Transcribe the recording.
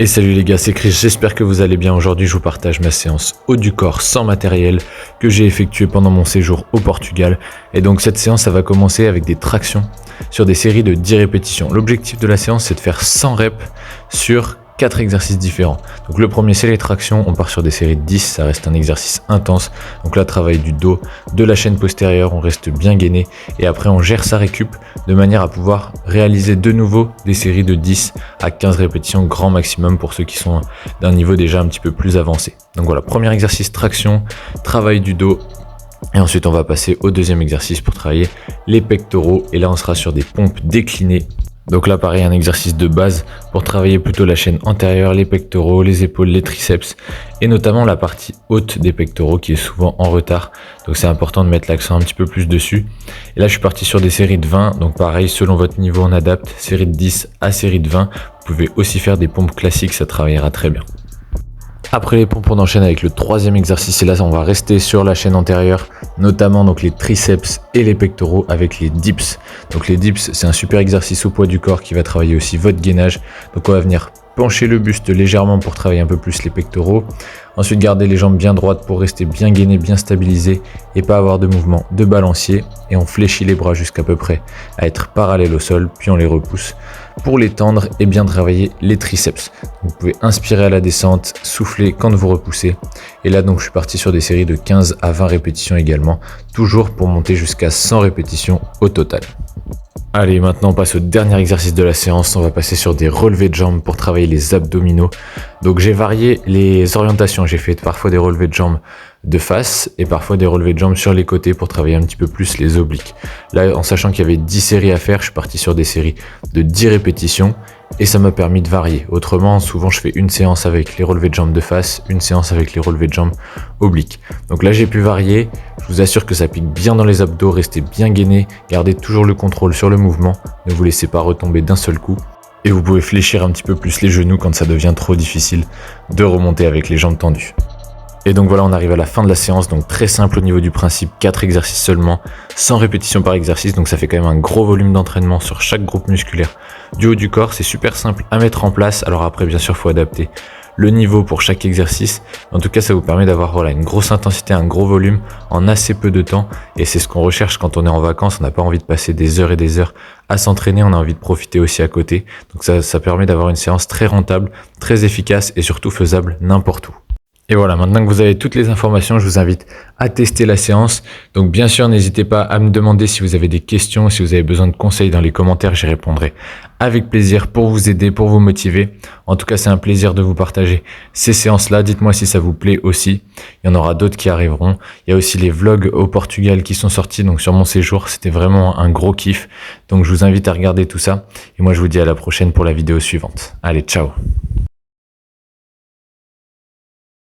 Et salut les gars, c'est Chris, j'espère que vous allez bien. Aujourd'hui je vous partage ma séance haut du corps sans matériel que j'ai effectuée pendant mon séjour au Portugal. Et donc cette séance ça va commencer avec des tractions sur des séries de 10 répétitions. L'objectif de la séance c'est de faire 100 reps sur 4 exercices différents. Donc le premier c'est les tractions, on part sur des séries de 10, ça reste un exercice intense. Donc là travail du dos, de la chaîne postérieure, on reste bien gainé et après on gère sa récup de manière à pouvoir réaliser de nouveau des séries de 10 à 15 répétitions grand maximum pour ceux qui sont d'un niveau déjà un petit peu plus avancé. Donc voilà, premier exercice traction, travail du dos. Et ensuite on va passer au deuxième exercice pour travailler les pectoraux et là on sera sur des pompes déclinées. Donc là pareil un exercice de base pour travailler plutôt la chaîne antérieure, les pectoraux, les épaules, les triceps et notamment la partie haute des pectoraux qui est souvent en retard. Donc c'est important de mettre l'accent un petit peu plus dessus. Et là je suis parti sur des séries de 20, donc pareil selon votre niveau on adapte, série de 10 à série de 20. Vous pouvez aussi faire des pompes classiques, ça travaillera très bien. Après les pompes, on enchaîne avec le troisième exercice et là on va rester sur la chaîne antérieure, notamment donc les triceps et les pectoraux avec les dips. Donc les dips c'est un super exercice au poids du corps qui va travailler aussi votre gainage. Donc on va venir pencher le buste légèrement pour travailler un peu plus les pectoraux. Ensuite garder les jambes bien droites pour rester bien gainé, bien stabilisé et pas avoir de mouvement de balancier. Et on fléchit les bras jusqu'à peu près à être parallèles au sol, puis on les repousse pour les tendre et bien travailler les triceps. Vous pouvez inspirer à la descente, souffler quand vous repoussez. Et là donc je suis parti sur des séries de 15 à 20 répétitions également, toujours pour monter jusqu'à 100 répétitions au total. Allez, maintenant on passe au dernier exercice de la séance, on va passer sur des relevés de jambes pour travailler les abdominaux. Donc j'ai varié les orientations, j'ai fait parfois des relevés de jambes de face et parfois des relevés de jambes sur les côtés pour travailler un petit peu plus les obliques. Là, en sachant qu'il y avait 10 séries à faire, je suis parti sur des séries de 10 répétitions et ça m'a permis de varier. Autrement, souvent je fais une séance avec les relevés de jambes de face, une séance avec les relevés de jambes obliques. Donc là j'ai pu varier, je vous assure que ça pique bien dans les abdos, restez bien gainé, gardez toujours le contrôle sur le mouvement, ne vous laissez pas retomber d'un seul coup. Et vous pouvez fléchir un petit peu plus les genoux quand ça devient trop difficile de remonter avec les jambes tendues. Et donc voilà, on arrive à la fin de la séance, donc très simple au niveau du principe, 4 exercices seulement, 100 répétitions par exercice, donc ça fait quand même un gros volume d'entraînement sur chaque groupe musculaire du haut du corps, c'est super simple à mettre en place, alors après bien sûr il faut adapter le niveau pour chaque exercice, en tout cas ça vous permet d'avoir voilà, une grosse intensité, un gros volume en assez peu de temps, et c'est ce qu'on recherche quand on est en vacances, on n'a pas envie de passer des heures et des heures à s'entraîner, on a envie de profiter aussi à côté, donc ça permet d'avoir une séance très rentable, très efficace et surtout faisable n'importe où. Et voilà, maintenant que vous avez toutes les informations, je vous invite à tester la séance. Donc bien sûr, n'hésitez pas à me demander si vous avez des questions, si vous avez besoin de conseils dans les commentaires, j'y répondrai avec plaisir pour vous aider, pour vous motiver. En tout cas, c'est un plaisir de vous partager ces séances-là. Dites-moi si ça vous plaît aussi. Il y en aura d'autres qui arriveront. Il y a aussi les vlogs au Portugal qui sont sortis donc sur mon séjour. C'était vraiment un gros kiff. Donc je vous invite à regarder tout ça. Et moi, je vous dis à la prochaine pour la vidéo suivante. Allez, ciao!